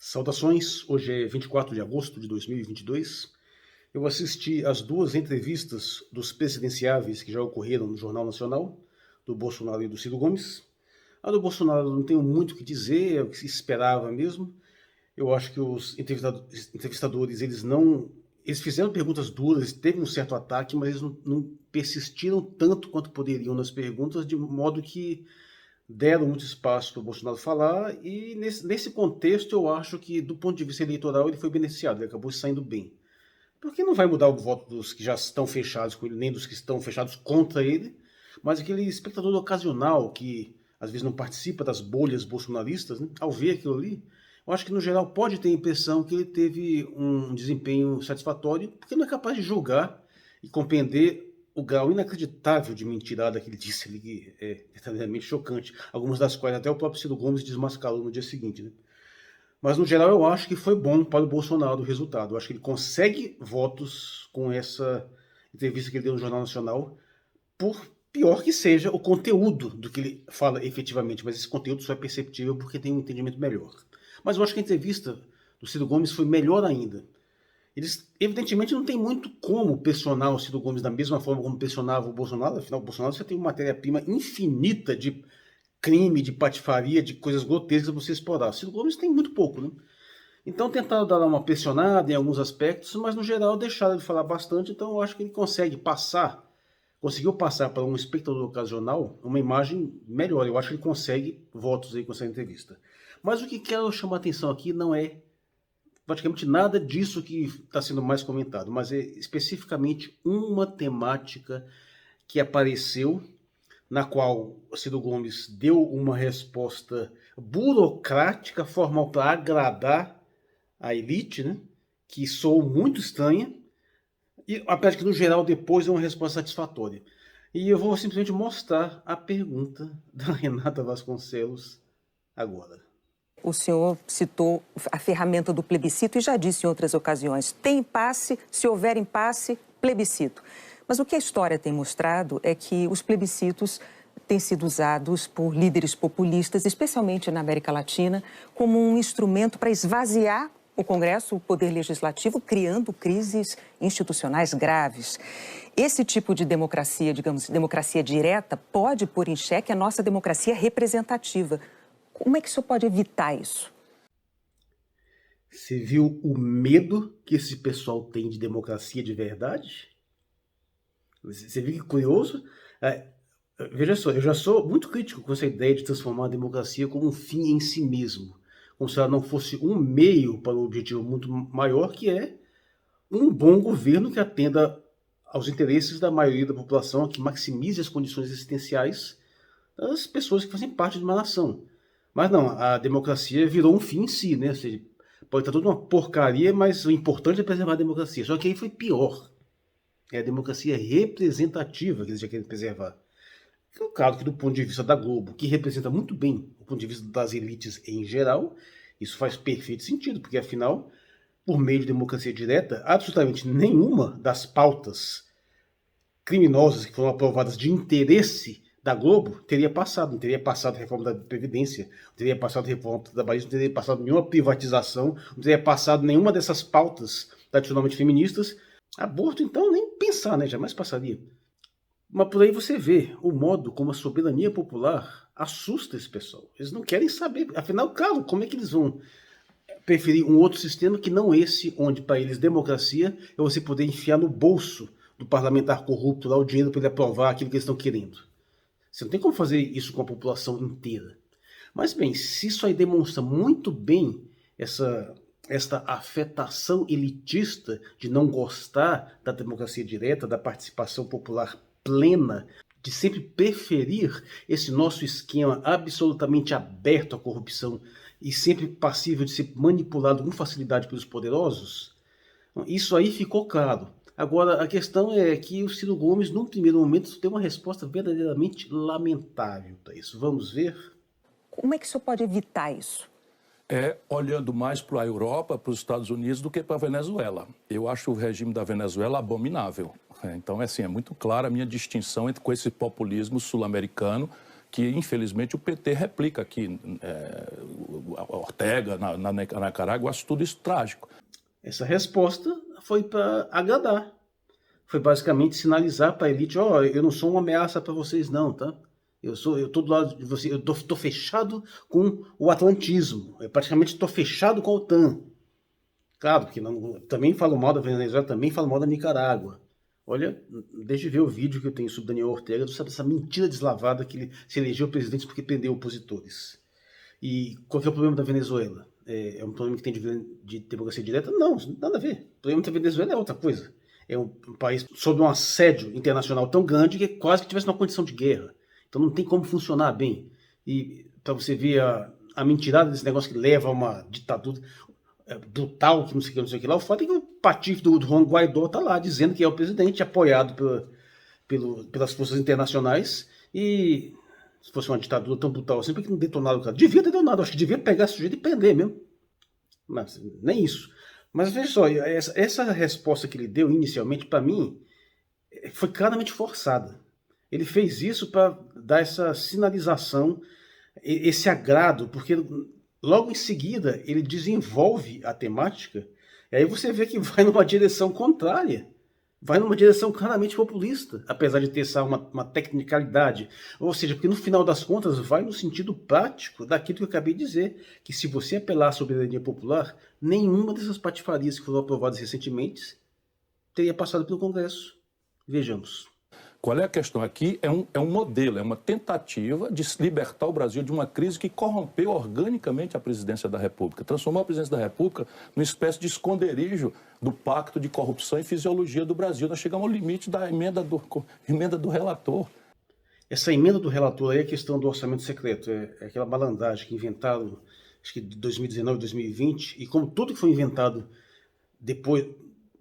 Saudações, hoje é 24 de agosto de 2022. Eu assisti às duas entrevistas dos presidenciáveis que já ocorreram no Jornal Nacional, do Bolsonaro e do Ciro Gomes. A do Bolsonaro não tenho muito o que dizer, é o que se esperava mesmo. Eu acho que os entrevistadores, eles fizeram perguntas duras, teve um certo ataque, mas eles não persistiram tanto quanto poderiam nas perguntas, de modo que deram muito espaço para o Bolsonaro falar, e nesse contexto eu acho que, do ponto de vista eleitoral, ele foi beneficiado, ele acabou saindo bem. Porque não vai mudar o voto dos que já estão fechados com ele, nem dos que estão fechados contra ele, mas aquele espectador ocasional que às vezes não participa das bolhas bolsonaristas, né, ao ver aquilo ali, eu acho que no geral pode ter a impressão que ele teve um desempenho satisfatório, porque não é capaz de julgar e compreender o grau inacreditável de mentirada que ele disse ali, que é verdadeiramente chocante, algumas das quais até o próprio Ciro Gomes desmascarou no dia seguinte, né? Mas, no geral, eu acho que foi bom para o Bolsonaro o resultado. Eu acho que ele consegue votos com essa entrevista que ele deu no Jornal Nacional, por pior que seja o conteúdo do que ele fala efetivamente, mas esse conteúdo só é perceptível porque tem um entendimento melhor. Mas eu acho que a entrevista do Ciro Gomes foi melhor ainda. Eles, evidentemente, não tem muito como pressionar o Ciro Gomes da mesma forma como pressionava o Bolsonaro. Afinal, o Bolsonaro já tem uma matéria-prima infinita de crime, de patifaria, de coisas grotescas para você explorar. O Ciro Gomes tem muito pouco, né? Então tentaram dar uma pressionada em alguns aspectos, mas no geral deixaram ele falar bastante, então eu acho que ele conseguiu passar para um espectador ocasional uma imagem melhor. Eu acho que ele consegue votos aí com essa entrevista. Mas o que quero chamar a atenção aqui não é praticamente nada disso que está sendo mais comentado, mas é especificamente uma temática que apareceu, na qual o Ciro Gomes deu uma resposta burocrática, formal, para agradar a elite, né? Que soou muito estranha, e apesar de que no geral depois é uma resposta satisfatória. E eu vou simplesmente mostrar a pergunta da Renata Vasconcelos agora. O senhor citou a ferramenta do plebiscito e já disse em outras ocasiões, tem impasse, se houver impasse, plebiscito. Mas o que a história tem mostrado é que os plebiscitos têm sido usados por líderes populistas, especialmente na América Latina, como um instrumento para esvaziar o Congresso, o Poder Legislativo, criando crises institucionais graves. Esse tipo de democracia, digamos, democracia direta, pode pôr em xeque a nossa democracia representativa. Como é que o senhor pode evitar isso? Você viu o medo que esse pessoal tem de democracia de verdade? Você viu que curioso? Veja só, eu já sou muito crítico com essa ideia de transformar a democracia como um fim em si mesmo, como se ela não fosse um meio para um objetivo muito maior, que é um bom governo que atenda aos interesses da maioria da população, que maximize as condições existenciais das pessoas que fazem parte de uma nação. Mas não, a democracia virou um fim em si, né? Ou seja, pode estar toda uma porcaria, mas o importante é preservar a democracia. Só que aí foi pior. É a democracia representativa que eles já querem preservar. É claro que do ponto de vista da Globo, que representa muito bem o ponto de vista das elites em geral, isso faz perfeito sentido, porque afinal, por meio de democracia direta, absolutamente nenhuma das pautas criminosas que foram aprovadas de interesse da Globo teria passado. Não teria passado a reforma da Previdência, não teria passado a reforma do trabalhismo, não teria passado nenhuma privatização, não teria passado nenhuma dessas pautas tradicionalmente feministas. Aborto, então, nem pensar, né? Jamais passaria. Mas por aí você vê o modo como a soberania popular assusta esse pessoal. Eles não querem saber. Afinal, claro, como é que eles vão preferir um outro sistema que não esse, onde para eles democracia é você poder enfiar no bolso do parlamentar corrupto lá o dinheiro para ele aprovar aquilo que eles estão querendo. Você não tem como fazer isso com a população inteira. Mas bem, se isso aí demonstra muito bem esta afetação elitista de não gostar da democracia direta, da participação popular plena, de sempre preferir esse nosso esquema absolutamente aberto à corrupção e sempre passível de ser manipulado com facilidade pelos poderosos, isso aí ficou claro. Agora, a questão é que o Ciro Gomes, num primeiro momento, deu uma resposta verdadeiramente lamentável para isso. Vamos ver? Como é que o senhor pode evitar isso? Olhando mais para a Europa, para os Estados Unidos, do que para a Venezuela. Eu acho o regime da Venezuela abominável. Então, assim, é muito clara a minha distinção com esse populismo sul-americano, que, infelizmente, o PT replica aqui. Ortega, na Nicarágua, acho tudo isso trágico. Essa resposta foi para agradar. Foi basicamente sinalizar para a elite, eu não sou uma ameaça para vocês não, tá? Eu tô do lado de vocês, eu tô fechado com o atlantismo, eu praticamente estou fechado com a OTAN. Claro que não, também falo mal da Venezuela, também falo mal da Nicarágua. Olha, deixa eu ver o vídeo que eu tenho sobre Daniel Ortega, sobre essa mentira deslavada que ele se elegeu presidente porque prendeu opositores. E qual que é o problema da Venezuela? É um problema que tem de democracia direta? Não, nada a ver. O problema da Venezuela é outra coisa. É um país sob um assédio internacional tão grande que quase que tivesse uma condição de guerra. Então não tem como funcionar bem. E para você ver a mentirada desse negócio que leva a uma ditadura brutal, que não sei o que lá, o fato é que o patife do Juan Guaidó está lá dizendo que é o presidente, apoiado pelas forças internacionais. E se fosse uma ditadura tão brutal assim, por que não detonaram o cara? Devia ter detonado, acho que devia pegar esse sujeito e prender mesmo. Mas nem isso. Mas veja só, essa resposta que ele deu inicialmente, para mim, foi claramente forçada. Ele fez isso para dar essa sinalização, esse agrado, porque logo em seguida ele desenvolve a temática, e aí você vê que vai numa direção contrária. Vai numa direção claramente populista, apesar de ter essa uma tecnicalidade. Ou seja, porque no final das contas vai no sentido prático daquilo que eu acabei de dizer, que se você apelar à soberania popular, nenhuma dessas patifarias que foram aprovadas recentemente teria passado pelo Congresso. Vejamos. Qual é a questão aqui? É um modelo, é uma tentativa de libertar o Brasil de uma crise que corrompeu organicamente a presidência da República, transformou a presidência da República numa espécie de esconderijo do pacto de corrupção e fisiologia do Brasil. Nós chegamos ao limite da emenda do relator. Essa emenda do relator aí é a questão do orçamento secreto, é aquela malandragem que inventaram, acho que de 2019, 2020, e como tudo que foi inventado depois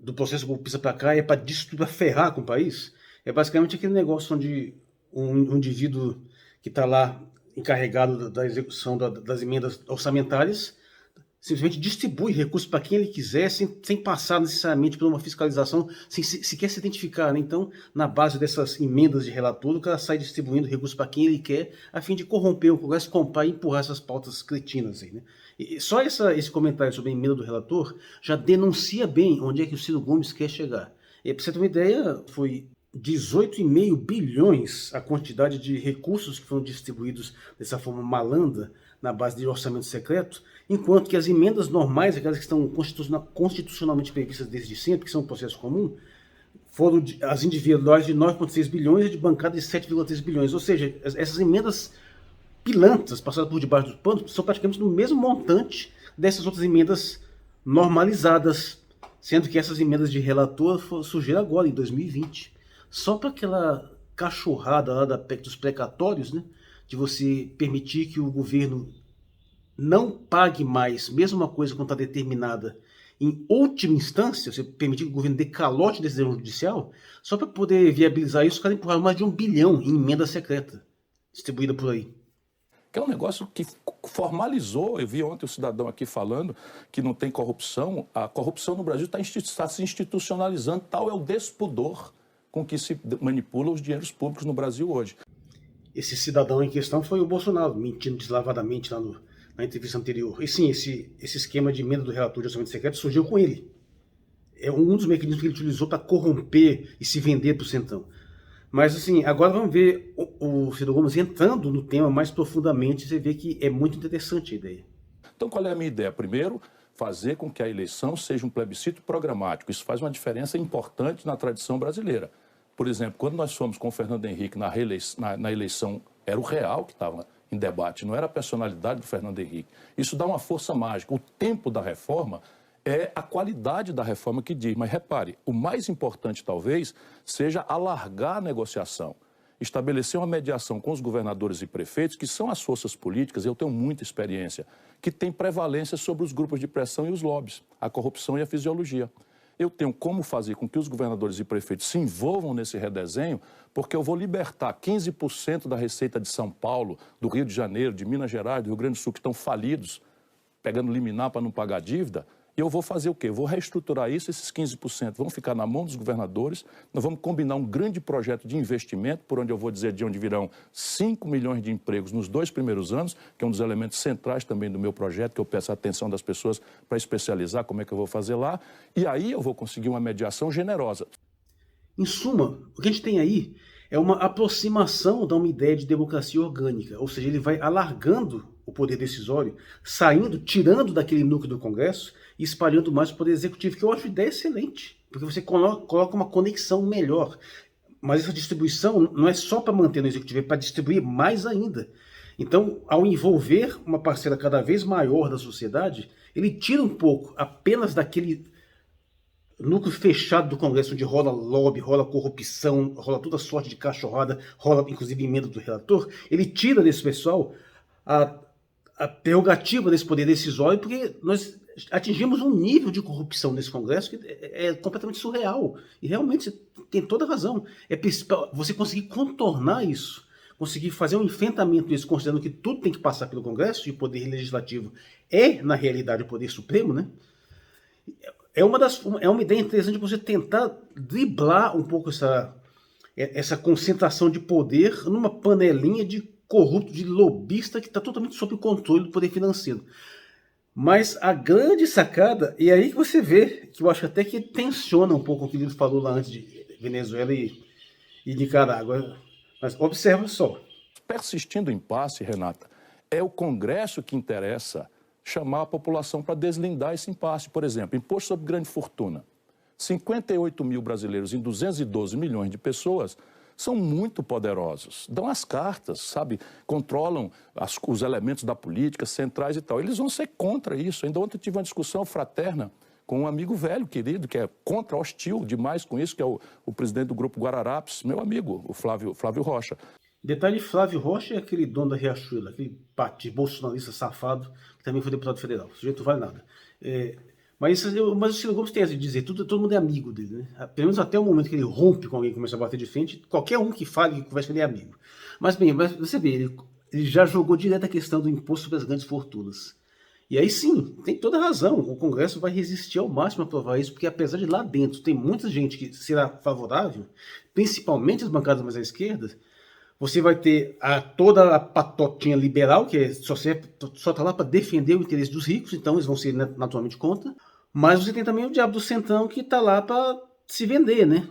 do processo golpista para cá é para destruir, ferrar com o país. É basicamente aquele negócio onde um indivíduo que está lá encarregado da execução das emendas orçamentárias simplesmente distribui recursos para quem ele quiser, sem passar necessariamente por uma fiscalização, sem sequer se identificar. Né? Então, na base dessas emendas de relator, o cara sai distribuindo recursos para quem ele quer, a fim de corromper o Congresso, comprar e empurrar essas pautas cretinas aí. Né? E só esse comentário sobre a emenda do relator já denuncia bem onde é que o Ciro Gomes quer chegar. E para você ter uma ideia, foi 18,5 bilhões a quantidade de recursos que foram distribuídos dessa forma malandra na base de orçamento secreto, enquanto que as emendas normais, aquelas que estão constitucionalmente previstas desde sempre, que são um processo comum, foram as individuais de 9,6 bilhões e de bancada de 7,3 bilhões. Ou seja, essas emendas pilantras passadas por debaixo dos panos são praticamente no mesmo montante dessas outras emendas normalizadas, sendo que essas emendas de relator surgiram agora, em 2020. Só para aquela cachorrada lá dos precatórios, né, de você permitir que o governo não pague mais, mesmo uma coisa quando está determinada em última instância, você permitir que o governo dê calote da decisão judicial, só para poder viabilizar isso, os caras empurraram mais de 1 bilhão em emenda secreta, distribuída por aí. Que é um negócio que formalizou, eu vi ontem o cidadão aqui falando que não tem corrupção, a corrupção no Brasil está se institucionalizando, tal é o despudor com que se manipula os dinheiros públicos no Brasil hoje. Esse cidadão em questão foi o Bolsonaro, mentindo deslavadamente lá na entrevista anterior. E sim, esse esquema de emenda do relator de orçamento secreto surgiu com ele. É um dos mecanismos que ele utilizou para corromper e se vender para o Centrão. Mas assim, agora vamos ver o Ciro Gomes entrando no tema mais profundamente, você vê que é muito interessante a ideia. Então qual é a minha ideia? Primeiro, fazer com que a eleição seja um plebiscito programático. Isso faz uma diferença importante na tradição brasileira. Por exemplo, quando nós fomos com o Fernando Henrique na eleição, era o real que estava em debate, não era a personalidade do Fernando Henrique. Isso dá uma força mágica. O tempo da reforma é a qualidade da reforma que diz. Mas repare, o mais importante talvez seja alargar a negociação. Estabelecer uma mediação com os governadores e prefeitos, que são as forças políticas, eu tenho muita experiência, que têm prevalência sobre os grupos de pressão e os lobbies, a corrupção e a fisiologia. Eu tenho como fazer com que os governadores e prefeitos se envolvam nesse redesenho, porque eu vou libertar 15% da receita de São Paulo, do Rio de Janeiro, de Minas Gerais, do Rio Grande do Sul, que estão falidos, pegando liminar para não pagar dívida. E eu vou fazer o quê? Eu vou reestruturar isso, esses 15% vão ficar na mão dos governadores, nós vamos combinar um grande projeto de investimento, por onde eu vou dizer de onde virão 5 milhões de empregos nos 2 primeiros anos, que é um dos elementos centrais também do meu projeto, que eu peço a atenção das pessoas para especializar como é que eu vou fazer lá, e aí eu vou conseguir uma mediação generosa. Em suma, o que a gente tem aí é uma aproximação da uma ideia de democracia orgânica, ou seja, ele vai alargando o poder decisório, saindo, tirando daquele núcleo do Congresso e espalhando mais o poder executivo, que eu acho ideia excelente, porque você coloca uma conexão melhor. Mas essa distribuição não é só para manter no executivo, é para distribuir mais ainda. Então, ao envolver uma parcela cada vez maior da sociedade, ele tira um pouco apenas daquele núcleo fechado do Congresso, onde rola lobby, rola corrupção, rola toda sorte de cachorrada, rola inclusive emenda do relator. Ele tira desse pessoal a prerrogativa desse poder decisório, porque nós atingimos um nível de corrupção nesse Congresso que é completamente surreal. E realmente você tem toda a razão. É você conseguir contornar isso, conseguir fazer um enfrentamento nisso, considerando que tudo tem que passar pelo Congresso, e o poder legislativo é, na realidade, o poder supremo, né? É uma ideia interessante você tentar driblar um pouco essa concentração de poder numa panelinha de corrupto, de lobista que está totalmente sob o controle do poder financeiro. Mas a grande sacada, e aí que você vê, que eu acho até que tensiona um pouco o que ele falou lá antes de Venezuela e Nicarágua. Mas observa só. Persistindo o impasse, Renata, é o Congresso que interessa chamar a população para deslindar esse impasse. Por exemplo, imposto sobre grande fortuna. 58 mil brasileiros em 212 milhões de pessoas são muito poderosos. Dão as cartas, sabe? Controlam os elementos da política, centrais e tal. Eles vão ser contra isso. Ainda ontem eu tive uma discussão fraterna com um amigo velho, querido, que é contra, hostil demais com isso, que é o presidente do Grupo Guararapes, meu amigo, o Flávio Rocha. Detalhe, Flávio Rocha é aquele dono da Riachuelo, aquele pati bolsonarista safado, que também foi deputado federal. O sujeito não vale nada. Mas o Ciro Gomes tem a dizer, todo mundo é amigo dele, né? Pelo menos até o momento que ele rompe com alguém e começa a bater de frente, qualquer um que fale, que converse, ele é amigo. Mas bem, você vê, ele já jogou direto a questão do imposto sobre as grandes fortunas. E aí sim, tem toda a razão, o Congresso vai resistir ao máximo a aprovar isso, porque apesar de lá dentro tem muita gente que será favorável, principalmente as bancadas mais à esquerda, você vai ter toda a patotinha liberal, que só está lá para defender o interesse dos ricos, então eles vão ser naturalmente contra. Mas você tem também o diabo do centrão, que está lá para se vender, né?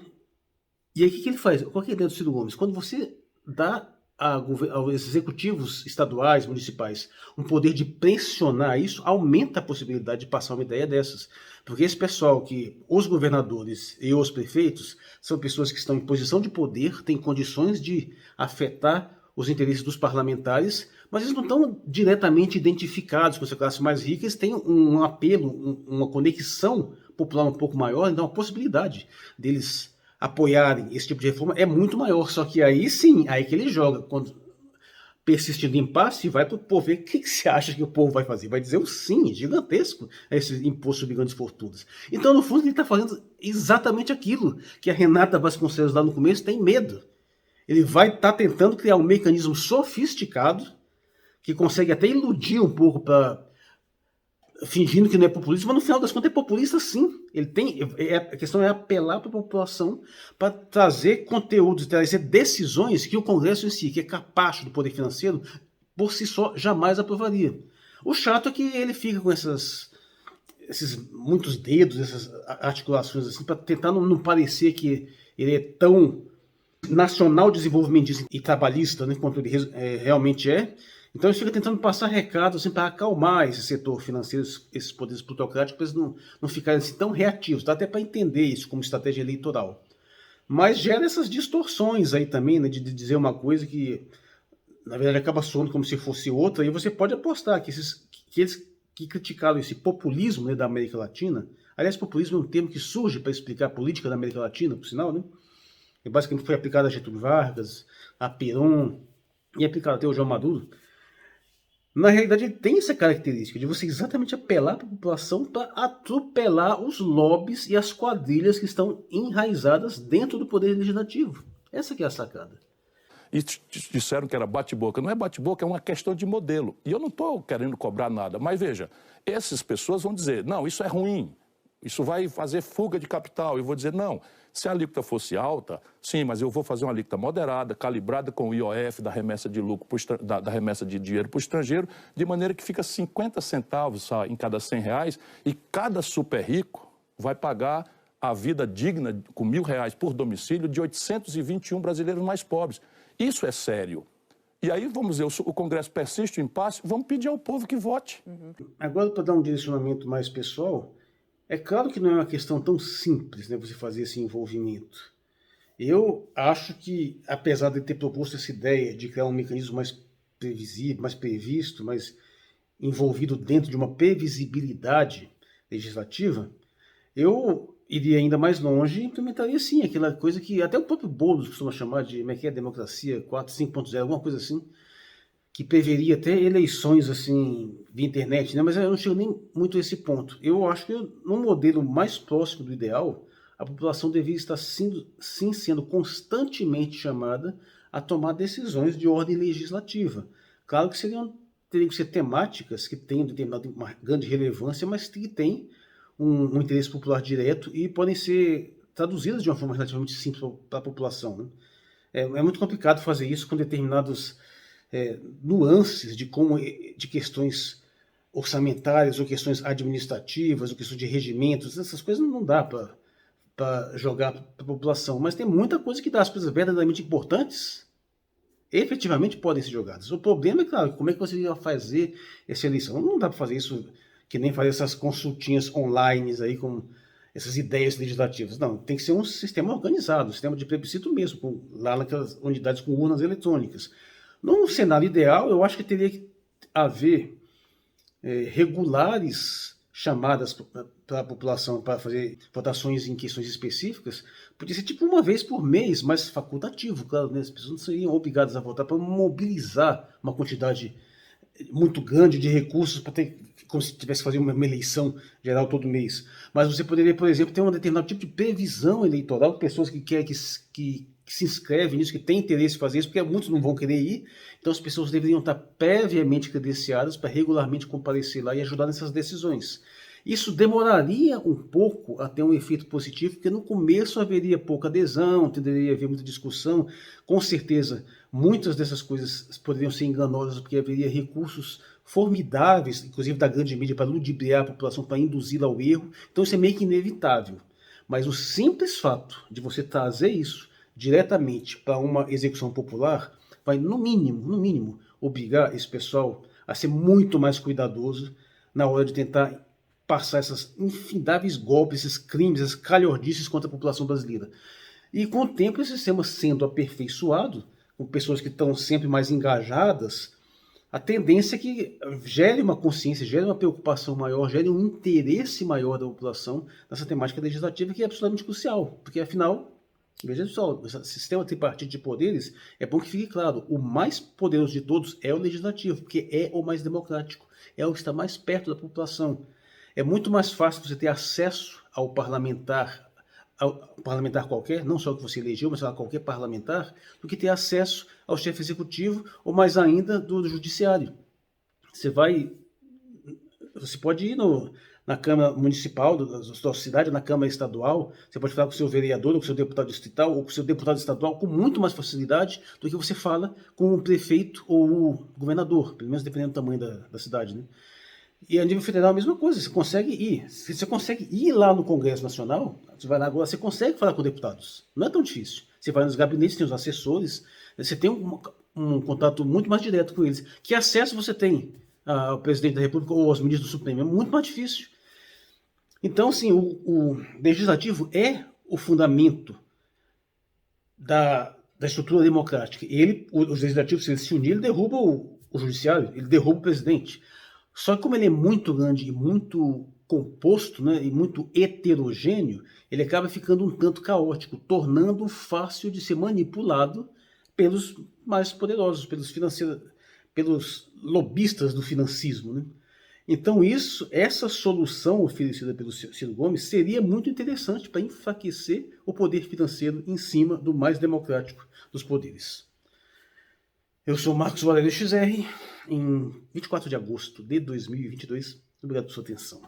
E aí o que ele faz? Qual que é a ideia do Ciro Gomes? Quando você dá aos executivos estaduais, municipais, um poder de pressionar isso, aumenta a possibilidade de passar uma ideia dessas. Porque esse pessoal os governadores e os prefeitos, são pessoas que estão em posição de poder, têm condições de afetar os interesses dos parlamentares, mas eles não estão diretamente identificados com essa classe mais rica, eles têm um apelo, uma conexão popular um pouco maior, então a possibilidade deles apoiarem esse tipo de reforma é muito maior. Só que aí sim, aí que ele joga, quando persistindo em impasse, vai para o povo ver o que você acha que o povo vai fazer. Vai dizer um sim gigantesco a esse imposto sobre grandes fortunas. Então, no fundo, ele está fazendo exatamente aquilo que a Renata Vasconcelos lá no começo tem medo. Ele vai estar tentando criar um mecanismo sofisticado que consegue até iludir um pouco fingindo que não é populista, mas no final das contas é populista sim. A questão é apelar para a população para trazer conteúdos, trazer decisões que o Congresso em si, que é capacho do poder financeiro, por si só jamais aprovaria. O chato é que ele fica com esses muitos dedos, essas articulações assim, para tentar não parecer que ele é tão nacional desenvolvimentista e trabalhista, né, quanto ele realmente é. Então ele fica tentando passar recados assim, para acalmar esse setor financeiro, esses poderes plutocráticos, para eles não ficarem assim, tão reativos. Dá até para entender isso como estratégia eleitoral. Mas gera essas distorções aí também, né, de dizer uma coisa que, na verdade, acaba soando como se fosse outra, e você pode apostar que eles que criticaram esse populismo, né, da América Latina, aliás, populismo é um termo que surge para explicar a política da América Latina, por sinal, né? E basicamente foi aplicado a Getúlio Vargas, a Perón, e aplicado até o João Maduro. Na realidade, ele tem essa característica de você exatamente apelar para a população para atropelar os lobbies e as quadrilhas que estão enraizadas dentro do poder legislativo. Essa que é a sacada. e disseram que era bate-boca. Não é bate-boca, é uma questão de modelo. E eu não estou querendo cobrar nada, mas veja, essas pessoas vão dizer, não, isso é ruim, isso vai fazer fuga de capital. Eu vou dizer, não, se a alíquota fosse alta, sim, mas eu vou fazer uma alíquota moderada, calibrada com o IOF da remessa de lucro, da remessa de dinheiro para o estrangeiro, de maneira que fica 50 centavos em cada R$100 e cada super rico vai pagar a vida digna com R$1.000 por domicílio de 821 brasileiros mais pobres. Isso é sério. E aí, vamos dizer, o Congresso persiste o impasse, vamos pedir ao povo que vote. Agora, para dar um direcionamento mais pessoal, é claro que não é uma questão tão simples, né, você fazer esse envolvimento. Eu acho que, apesar de ter proposto essa ideia de criar um mecanismo mais previsível, mais previsto, mais envolvido dentro de uma previsibilidade legislativa, eu iria ainda mais longe e implementaria, sim, aquela coisa que até o próprio Boulos costuma chamar de democracia 5.0, alguma coisa assim, que preveria até eleições assim via internet, né? Mas eu não chego nem muito a esse ponto. Eu acho que num modelo mais próximo do ideal, a população deveria estar sim sendo constantemente chamada a tomar decisões de ordem legislativa. Claro que teriam que ser temáticas que tenham uma grande relevância, mas que têm um interesse popular direto e podem ser traduzidas de uma forma relativamente simples para a população, né? É muito complicado fazer isso com determinados nuances de questões orçamentárias ou questões administrativas ou questões de regimentos. Essas coisas não dá para jogar para a população, mas tem muita coisa que dá. As coisas verdadeiramente importantes efetivamente podem ser jogadas. O problema é, claro, como é que você vai fazer essa eleição? Não dá para fazer isso que nem fazer essas consultinhas online aí com essas ideias legislativas. Não, tem que ser um sistema organizado, um sistema de plebiscito mesmo, lá naquelas unidades com urnas eletrônicas. Num cenário ideal, eu acho que teria que haver regulares chamadas para a população para fazer votações em questões específicas. Podia ser tipo uma vez por mês, mas facultativo, claro, né? As pessoas não seriam obrigadas a votar para mobilizar uma quantidade muito grande de recursos para ter, como se tivesse que fazer uma eleição geral todo mês. Mas você poderia, por exemplo, ter um determinado tipo de previsão eleitoral, pessoas que querem que se inscrevem nisso, que têm interesse em fazer isso, porque muitos não vão querer ir, então as pessoas deveriam estar previamente credenciadas para regularmente comparecer lá e ajudar nessas decisões. Isso demoraria um pouco a ter um efeito positivo, porque no começo haveria pouca adesão, deveria haver muita discussão, com certeza muitas dessas coisas poderiam ser enganosas, porque haveria recursos formidáveis, inclusive da grande mídia, para ludibriar a população, para induzi-la ao erro, então isso é meio que inevitável. Mas o simples fato de você trazer isso diretamente para uma execução popular vai, no mínimo, obrigar esse pessoal a ser muito mais cuidadoso na hora de tentar passar esses infindáveis golpes, esses crimes, essas calhordices contra a população brasileira. E com o tempo, esse sistema sendo aperfeiçoado, com pessoas que estão sempre mais engajadas, a tendência é que gere uma consciência, gere uma preocupação maior, gere um interesse maior da população nessa temática legislativa, que é absolutamente crucial, porque afinal, veja só, o sistema tripartite de poderes, é bom que fique claro, o mais poderoso de todos é o legislativo, porque é o mais democrático, é o que está mais perto da população. É muito mais fácil você ter acesso ao parlamentar qualquer, não só o que você elegeu, mas a qualquer parlamentar, do que ter acesso ao chefe executivo ou mais ainda do judiciário. Você pode ir na Câmara Municipal da sua cidade, na Câmara Estadual, você pode falar com o seu vereador, ou com o seu deputado distrital, ou com o seu deputado estadual, com muito mais facilidade do que você fala com o prefeito ou o governador, pelo menos dependendo do tamanho da cidade, né? E a nível federal a mesma coisa, você consegue ir. Se você consegue ir lá no Congresso Nacional, você vai lá agora, você consegue falar com deputados. Não é tão difícil. Você vai nos gabinetes, tem os assessores, você tem um contato muito mais direto com eles. Que acesso você tem ao presidente da República ou aos ministros do Supremo? É muito mais difícil. Então, assim, o legislativo é o fundamento da estrutura democrática. Os legislativos, se ele se unir, ele derruba o judiciário, ele derruba o presidente. Só que como ele é muito grande e muito composto, né, e muito heterogêneo, ele acaba ficando um tanto caótico, tornando fácil de ser manipulado pelos mais poderosos, pelos lobistas do financismo, né? Então essa solução oferecida pelo Ciro Gomes seria muito interessante para enfraquecer o poder financeiro em cima do mais democrático dos poderes. Eu sou Marcos Valério XR, em 24 de agosto de 2022. Obrigado por sua atenção.